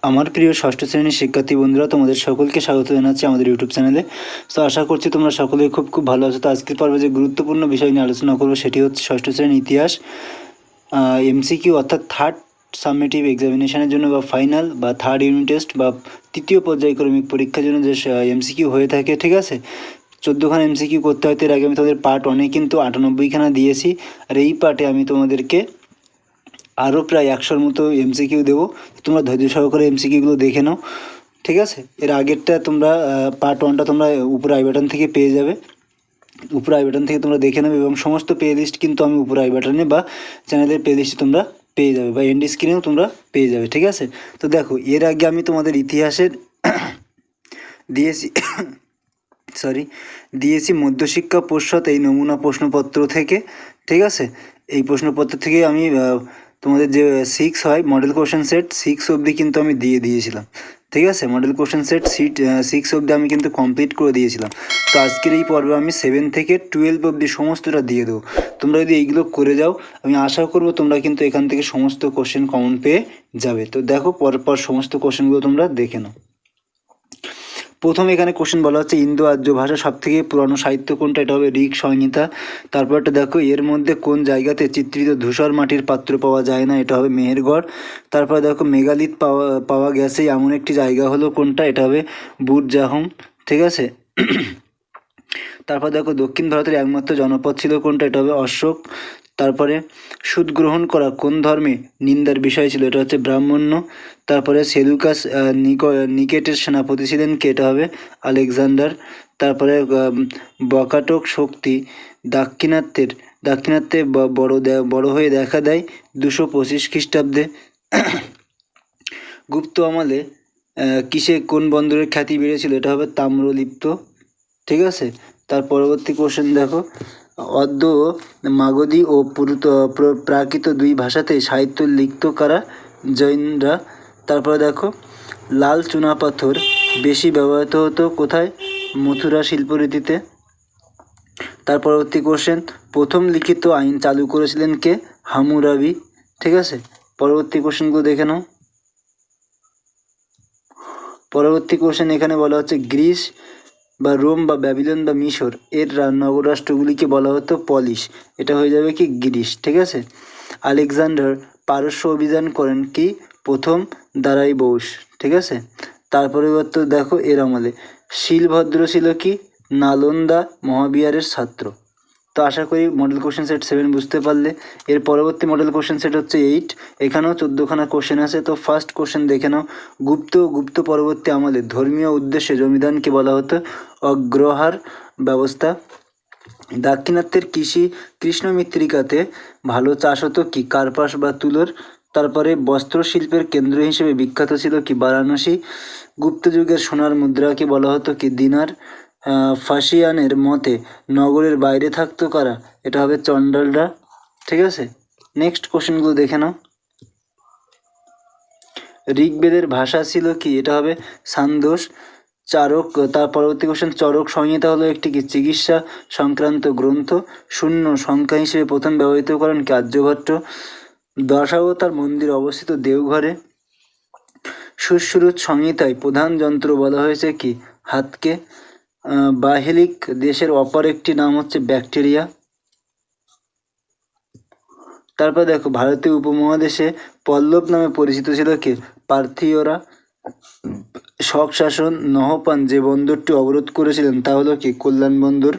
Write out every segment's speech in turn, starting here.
আমার প্রিয় ষষ্ঠ শ্রেণীর শিক্ষার্থী বন্ধুরা, তোমাদের সকলকে স্বাগত জানাচ্ছি আমাদের ইউটিউব চ্যানেলে। তো আশা করছি তোমরা সকলেই খুব ভালো আছো। তো আজকের পর্বে যে গুরুত্বপূর্ণ বিষয় নিয়ে আলোচনা করবো সেটি হচ্ছে ষষ্ঠ শ্রেণীর ইতিহাস এমসিকিউ, অর্থাৎ থার্ড সাবমিটিভ এক্সামিনেশনের জন্য বা ফাইনাল বা থার্ড ইউনিট টেস্ট বা তৃতীয় পর্যায়ক্রমিক পরীক্ষার জন্য যে এমসিকিউ হয়ে থাকে, ঠিক আছে। 14খানা এমসিকিউ করতে হয়। এর আগে আমি তোমাদের পার্ট 1-এ কিন্তু 98খানা দিয়েছি, আর এই পার্টে আমি তোমাদেরকে আরও প্রায় 100-র মতো এমসিকিউ দেবো। তোমরা ধৈর্য সহকারে এমসিকিউগুলো দেখে নাও, ঠিক আছে। এর আগেরটা তোমরা পার্ট 1টা তোমরা উপরে আই বাটন থেকে পেয়ে যাবে। উপরে আই বাটন থেকে তোমরা দেখে নেবে এবং সমস্ত প্লে লিস্ট কিন্তু আমি উপরে আই বাটনে বা চ্যানেলের প্লে লিস্টে তোমরা পেয়ে যাবে বা এন্ড স্ক্রিনেও তোমরা পেয়ে যাবে, ঠিক আছে। তো দেখো, এর আগে আমি তোমাদের ইতিহাসের দিয়েছি দিয়েছি মধ্যশিক্ষা পর্ষদ এই নমুনা প্রশ্নপত্র থেকে, ঠিক আছে। এই প্রশ্নপত্র থেকে আমি তোমাদের যে 6 হয় মডেল কোশ্চেন সেট 6 অবধি কিন্তু আমি দিয়েছিলাম, ঠিক আছে। মডেল কোশ্চেন সেট 6 অবধি আমি কিন্তু কমপ্লিট করে দিয়েছিলাম। তো আজকের এই পর্বে আমি 7 থেকে 12 অবধি সমস্তটা দিয়ে দেবো। তোমরা যদি এইগুলো করে যাও, আমি আশা করবো তোমরা কিন্তু এখান থেকে সমস্ত কোশ্চেন কমন পেয়ে যাবে। তো দেখো, পরপর সমস্ত কোশ্চেনগুলো তোমরা দেখে নাও। প্রথম এখানে কোশ্চেন বলা হচ্ছে ইন্দো আর্য ভাষা সবথেকে পুরনো সাহিত্য কোনটা? এটা হবে ঋক সংহিতা। তারপরটা দেখো, এর মধ্যে কোন জায়গাতে চিত্রিত ধূসর মাটির পাত্র পাওয়া যায় না? এটা হবে মেহেরগড়। তারপরে দেখো, মেগালিথ পাওয়া গেছে এমন একটি জায়গা হলো কোনটা? এটা হবে বুরজাহম, ঠিক আছে। তারপর দেখো, দক্ষিণ ভারতের একমাত্র জনপদ ছিল কোনটা? এটা হবে অশোক। তারপরে সুদ গ্রহণ করা কোন ধর্মে নিন্দার বিষয় ছিল? এটা হচ্ছে ব্রাহ্মণ্য। তারপরে সেলুকাস নিকেটের সেনাপতি ছিলেন কে? এটা হবে আলেকজান্ডার। তারপরে বকাটক শক্তি দাক্ষিণাত্যে বড় হয়ে দেখা দেয় 225 খ্রিস্টাব্দে। গুপ্ত আমলে কোন বন্দরের খ্যাতি বেড়েছিল? এটা হবে তাম্রলিপ্ত, ঠিক আছে। তার পরবর্তী কোশ্চেন দেখো, অদ্য মাগধী ও প্রাকৃত দুই ভাষাতেই সাহিত্য লিখত কারা? জৈনরা। তারপরে দেখো, লাল চুনাপাথর বেশি ব্যবহৃত হতো কোথায়? মথুরা শিল্পরীতিতে। তার পরবর্তী কোশ্চেন, প্রথম লিখিত আইন চালু করেছিলেন কে? হামুরাবি, ঠিক আছে। পরবর্তী কোশ্চেনগুলো দেখে নাও। পরবর্তী কোশ্চেন এখানে বলা হচ্ছে গ্রিস বা রোম বা ব্যাবিলন বা মিশর এর নগররাষ্ট্রগুলিকে বলা হতো পলিশ। এটা হয়ে যাবে কি? গ্রিস, ঠিক আছে। আলেকজান্ডার পারস্য অভিযান করেন কি? প্রথম দারাইবৌস, ঠিক আছে। তার পরিবর্তে দেখো, এর আমলে শিলভদ্র ছিল কি? নালন্দা মহাবিহারের ছাত্র। তো আশা করি মডেল কোশ্চেন সেট 7 বুঝতে পারলে। এর পরবর্তী মডেল কোশ্চেন সেট হচ্ছে 8। এখানেও 14খানা কোশ্চেন আছে। তো ফার্স্ট কোশ্চেন দেখে নাও, গুপ্ত পরবর্তী আমলে ধর্মীয় উদ্দেশ্যে জমিদানকে বলা হতো অগ্রহার ব্যবস্থা। দাক্ষিণাত্যের কৃষ্ণমৃত্তিকাতে ভালো চাষ হতো কি? কার্পাস বা তুলোর। তারপরে বস্ত্রশিল্পের কেন্দ্র হিসেবে বিখ্যাত ছিল কি? বারাণসী। গুপ্ত যুগের সোনার মুদ্রাকে বলা হতো কি? দিনার। ফাসিয়ানের মতে নগরের বাইরে থাকতো কারা? এটা হবে চণ্ডালরা, ঠিক আছে। নেক্সট কোশ্চেনগুলো দেখে নাও। ঋগ্বেদের ভাষা ছিল কি? এটা হবে ছান্দস। তার পরবর্তী কোশ্চেন, চরক সংহিতা হলো একটি কি? চিকিৎসা সংক্রান্ত গ্রন্থ। শূন্য সংখ্যা হিসেবে প্রথম ব্যবহৃত করেন কি? আর্যভট্ট। দশাবতার মন্দির অবস্থিত দেওঘরে। সুশ্রুত সংহিতায় প্রধান যন্ত্র বলা হয়েছে কি? হাতকে। বাহেলিক দেশের অপর একটি নাম হচ্ছে ব্যাকটেরিয়া। তারপর দেখো, ভারতীয় উপমহাদেশে পল্লব নামে পরিচিত ছিল কে? পার্থীয়রা। শক শাসন নহপান যে বন্দরটি অবরোধ করেছিলেন তা হলো কি? কল্যাণ বন্দর।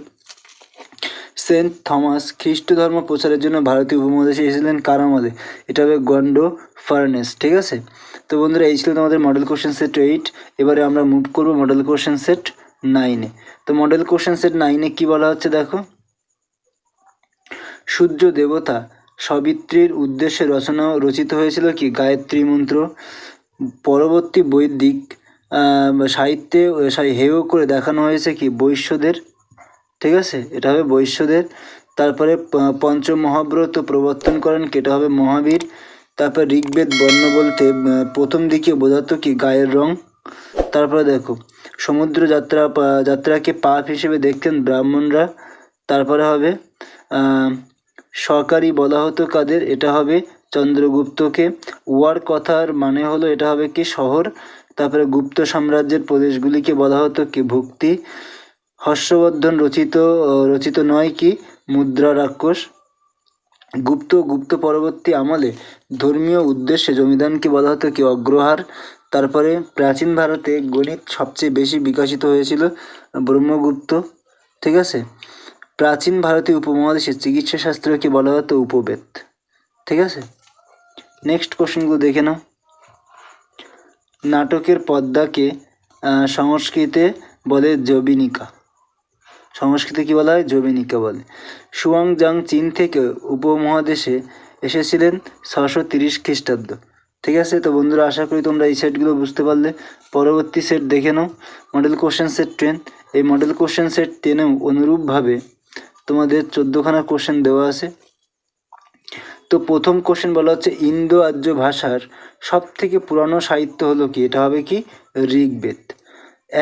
সেন্ট থমাস খ্রিস্ট ধর্ম প্রচারের জন্য ভারতীয় উপমহাদেশে এসেছিলেন কার আমলে? এটা হবে গন্ডো ফার্নেস, ঠিক আছে। তো বন্ধুরা, এই ছিল তোমাদের মডেল কোশ্চেন সেট 8। এবারে আমরা মুভ করবো মডেল কোশ্চেন সেট 9-এ। তো মডেল কোশ্চেন সেট 9-এ কি বলা হচ্ছে দেখো, সূর্য দেবতা সবিত্রীর উদ্দেশ্যে রচিত হয়েছিল কি? গায়ত্রী মন্ত্র। পরবর্তী বৈদিক সাহিত্যে হেয় করে দেখানো হয়েছে কি? বৈশ্যদের, ঠিক আছে। এটা হবে বৈশ্যদের। তারপরে পঞ্চমহাব্রত প্রবর্তন করেন কে? এটা হবে মহাবীর। তারপর ঋগ্বেদ বর্ণ বলতে প্রথম দিকে বোঝাতো কি? গায়ের রং। তারপরে দেখো, সমুদ্র যাত্রাকে পাপ হিসেবে দেখতেন ব্রাহ্মণরা। তারপরে হবে সরকারি বলা হতো কাদের? এটা হবে চন্দ্রগুপ্তকে। ওয়ার কথার মানে হলো এটা হবে কি শহর। তারপরে গুপ্ত সাম্রাজ্যের প্রদেশগুলিকে বলা হতো কি ভুক্তি। হর্ষবর্ধন রচিত নয় কি মুদ্রা রাক্ষস। গুপ্ত পরবর্তী আমলে ধর্মীয় উদ্দেশ্যে জমিদানকে বলা হতো কি অগ্রহার। তারপরে প্রাচীন ভারতে গণিত সবচেয়ে বেশি বিকশিত হয়েছিল ব্রহ্মগুপ্ত। ঠিক আছে। প্রাচীন ভারতীয় উপমহাদেশে চিকিৎসা শাস্ত্রকে বলা হতো উপবেদ। ঠিক আছে। নেক্সট কোশ্চেনগুলো দেখে নাও। নাটকের পদ্মাকে সংস্কৃতে বলে জবিনিকা। সংস্কৃতে কি বলা হয়? জবিনিকা বলে। সুয়াংজাং চীন থেকে উপমহাদেশে এসেছিলেন 630 খ্রিস্টাব্দ। ঠিক আছে। তো বন্ধুরা আশা করি তোমরা এই সেটগুলো বুঝতে পারলে। পরবর্তী সেট দেখে নাও, মডেল কোশ্চেন সেট 10। এই মডেল কোশ্চেন সেট 10এও অনুরূপভাবে তোমাদের 14খানা কোশ্চেন দেওয়া আছে। তো প্রথম কোশ্চেন বলা হচ্ছে ইন্দো আর্য ভাষার সব থেকে পুরানো সাহিত্য হলো কি? এটা হবে কি ঋগ্বেদ।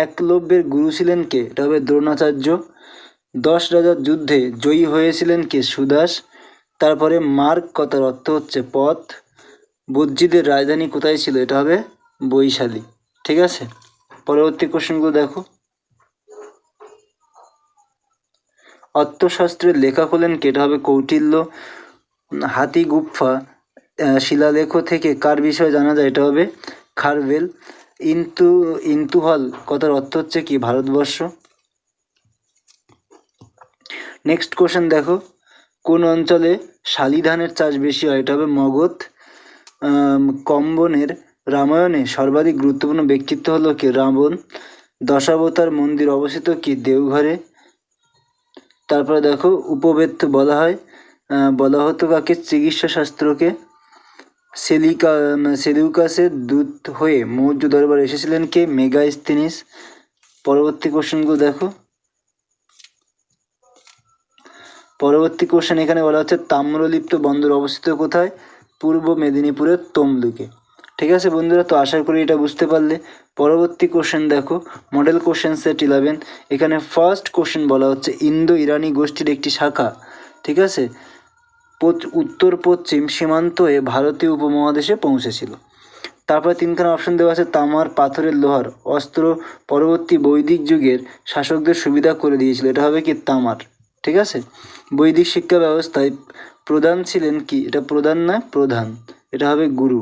একলব্যের গুরু ছিলেন কে? এটা হবে দ্রোণাচার্য। 10 রাজার যুদ্ধে জয়ী হয়েছিলেন কে? সুদাস। তারপরে মার্গ কথার অর্থ হচ্ছে পথ। বজ্জীদের রাজধানী কোথায় ছিল? এটা হবে বৈশালী। ঠিক আছে। পরবর্তী কোশ্চেনগুলো দেখো। অর্থশাস্ত্রের লেখক হলেন কে? এটা হবে কৌটিল্য। হাতি গুপ্ফা শিলালেখ থেকে কার বিষয়ে জানা যায়? এটা হবে খারবেল। ইন্তুহল কথার অর্থ হচ্ছে কি ভারতবর্ষ। নেক্সট কোশ্চেন দেখো। কোন অঞ্চলে শালি ধানের চাষ বেশি হয়? এটা হবে মগধ। কম্বনের রামায়ণে সর্বাধিক গুরুত্বপূর্ণ ব্যক্তিত্ব হলো কি? রাবণ। দশাবতার মন্দির অবস্থিত কি? দেওঘরে। তারপরে দেখো উপবেদ বলা হতো কাকে? চিকিৎসা শাস্ত্রকে। সেলিউকাসের দূত হয়ে মৌর্য দরবারে এসেছিলেন কে? মেগাস্তিনিস। পরবর্তী কোশ্চেনগুলো দেখো। পরবর্তী কোশ্চেন এখানে বলা হচ্ছে তাম্রলিপ্ত বন্দর অবস্থিত কোথায়? পূর্ব মেদিনীপুরের তমলুকে। ঠিক আছে বন্ধুরা, তো আশা করি এটা বুঝতে পারলে। পরবর্তী কোশ্চেন দেখো, মডেল কোশ্চেন সেট 11। এখানে ফার্স্ট কোশ্চেন বলা হচ্ছে ইন্দো ইরানি গোষ্ঠীর একটি শাখা, ঠিক আছে, উত্তর পশ্চিম সীমান্ত হয়ে ভারতীয় উপমহাদেশে পৌঁছেছিল। তারপরে 3খানা অপশন দেওয়া আছে। তামার, পাথরের, লোহার অস্ত্র পরবর্তী বৈদিক যুগের শাসকদের সুবিধা করে দিয়েছিল। এটা হবে কি? তামার। ঠিক আছে। বৈদিক শিক্ষা ব্যবস্থায় প্রধান ছিলেন কি? এটা প্রধান না, প্রধান। এটা হবে গুরু।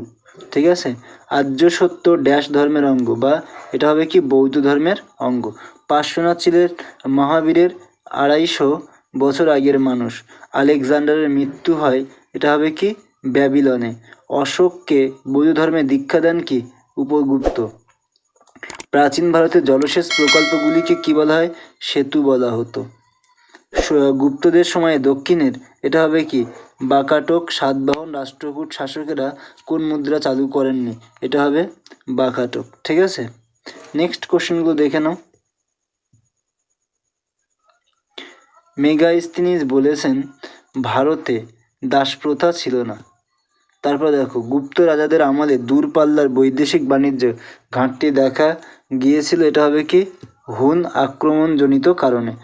ঠিক আছে। আর্য সত্য ড্যাশ ধর্মের অঙ্গ, বা এটা হবে কি? বৌদ্ধ ধর্মের অঙ্গ। পার্শ্বনাথ ছিলেন মহাবীরের 250 বছর আগের মানুষ। আলেকজান্ডারের মৃত্যু হয়, এটা হবে কি? ব্যাবিলনে। অশোককে বৌদ্ধ ধর্মে দীক্ষা দেন কি? উপগুপ্ত। প্রাচীন ভারতের জলসেচ প্রকল্পগুলিকে কি বলা হয়? সেতু বলা হতো। গুপ্তদের সময়ে দক্ষিণের, এটা হবে কি? বাকাটক। সাতবাহন রাষ্ট্রকূট শাসকেরা কোন মুদ্রা চালু করেননি? এটা হবে বাকাটক। ঠিক আছে। নেক্সট কোশ্চেনগুলো দেখে নাও। মেগাস্তিনিস বলেছেন ভারতে দাসপ্রথা ছিল না। তারপর দেখো গুপ্ত রাজাদের আমলে দূরপাল্লার বৈদেশিক বাণিজ্য ঘাটতি দেখা গিয়েছিল। এটা হবে কি? হুন আক্রমণজনিত কারণে।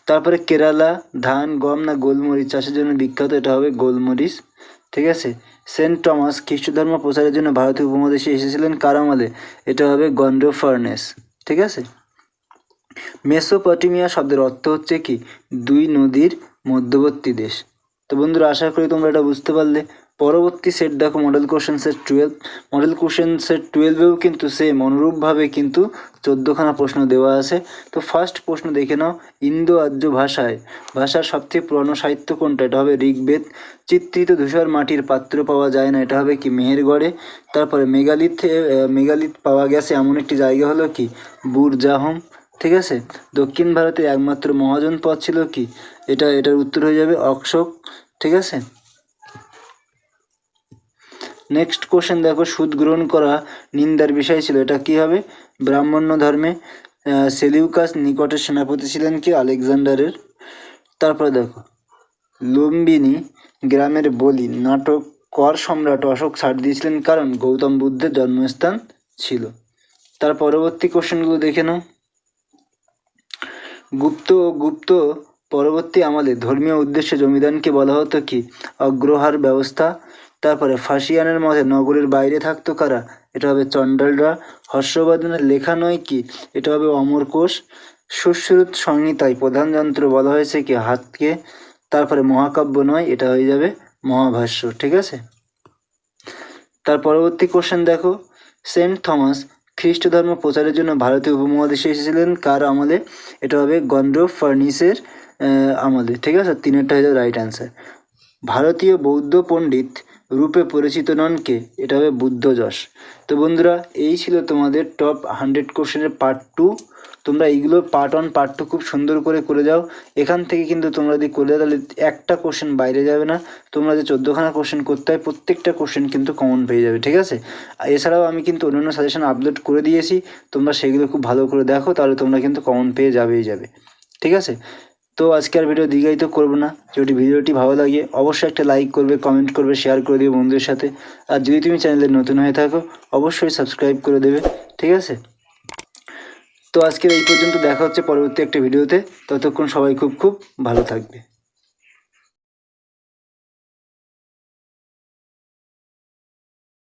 তারপরে কেরালা ধান, গম না গোলমরিচ চাষের জন্য বিখ্যাত? এটা হবে গোলমরিচ। ঠিক আছে। সেন্ট টমাস খ্রিস্ট ধর্ম প্রচারের জন্য ভারতীয় উপমহাদেশে এসেছিলেন কার আমলে? এটা হবে গন্ডোফার্নেস। ঠিক আছে। মেসোপটেমিয়া শব্দের অর্থ হচ্ছে কি? 2 নদীর মধ্যবর্তী দেশ। তো বন্ধুরা আশা করি তোমরা এটা বুঝতে পারলে। পরবর্তী সেট দেখো, model question set 12। Model question set 12এও কিন্তু সেম অনুরূপভাবে কিন্তু 14খানা প্রশ্ন দেওয়া আছে। তো ফার্স্ট প্রশ্ন দেখে নাও। ইন্দো আর্য ভাষার সবথেকে পুরনো সাহিত্য কোনটা? এটা হবে ঋগ্বেদ। চিত্রিত ধূসর মাটির পাত্র পাওয়া যায় না, এটা হবে কি? মেহেরগড়ে। তারপরে মেগালিথ পাওয়া গেছে এমন একটি জায়গা হলো কি? বুরজাহম। ঠিক আছে। দক্ষিণ ভারতের একমাত্র মহাজন পদ ছিল কি? এটার উত্তর হয়ে যাবে অশোক। ঠিক আছে। নেক্সট কোশ্চেন দেখো, সুদ গ্রহণ করা নিন্দার বিষয় ছিল। এটা কি হবে? ব্রাহ্মণ্য ধর্মে। সেলিউকাস নিকটের সেনাপতি ছিলেন কি? আলেকজান্ডারের। তারপরে দেখো লুম্বিনী গ্রামের বলি নাটক কর সম্রাট অশোক ছাড় দিয়েছিলেন কারণ গৌতম বুদ্ধের জন্মস্থান ছিল। তার পরবর্তী কোশ্চেনগুলো দেখে নাও। গুপ্ত পরবর্তী আমলে ধর্মীয় উদ্দেশ্যে জমিদানকে বলা হতো কি? অগ্রহার ব্যবস্থা। তারপরে ফাঁসিয়ানের মতে নগরের বাইরে থাকতো কারা? এটা হবে চণ্ডালরা। হর্ষবর্ধনের লেখা নয় কি? এটা হবে অমরকোষ। সুশ্রুত সংহিতায় প্রধান যন্ত্র বলা হয়েছে কি? হাতকে। তারপরে মহাকাব্য নয়, এটা হয়ে যাবে মহাভাষ্য। ঠিক আছে, তার পরবর্তী কোশ্চেন দেখো, সেন্ট থমাস খ্রিস্ট ধর্ম প্রচারের জন্য ভারতীয় উপমহাদেশে এসেছিলেন কার আমলে? এটা হবে গন্ড্রোভ ফার্নিসের আমলে। ঠিক আছে, তিনেরটা হয়ে যাবে রাইট অ্যান্সার। ভারতীয় বৌদ্ধ পণ্ডিত রূপে পরিচিত নন কে? এটা হবে বুদ্ধযশ। তো বন্ধুরা, এই ছিল তোমাদের টপ 100 কোশ্চেনের পার্ট 2। তোমরা এইগুলো পার্ট 1 পার্ট 2 খুব সুন্দর করে যাও। এখান থেকে কিন্তু তোমরা যদি করে তাহলে একটা কোশ্চেন বাইরে যাবে না। তোমরা যে 14খানা কোশ্চেন করতে হয় প্রত্যেকটা কোশ্চেন কিন্তু কমন পেয়ে যাবে। ঠিক আছে, এছাড়াও আমি কিন্তু অন্যান্য সাজেশন আপলোড করে দিয়েছি, তোমরা সেগুলো খুব ভালো করে দেখো, তাহলে তোমরা কিন্তু কমন পেয়ে যাবেই যাবে। ঠিক আছে, তো আজকে আর ভিডিও দীর্ঘায়িত করবো না। যদি ভিডিওটি ভালো লাগে অবশ্যই একটা লাইক করবে, কমেন্ট করবে, শেয়ার করে দিবে বন্ধুদের সাথে। আর যদি তুমি চ্যানেলে নতুন হয়ে থাকো অবশ্যই সাবস্ক্রাইব করে দেবে। ঠিক আছে, তো আজকের এই পর্যন্ত, দেখা হচ্ছে পরবর্তী একটা ভিডিওতে। ততক্ষণ সবাই খুব ভালো থাকবে।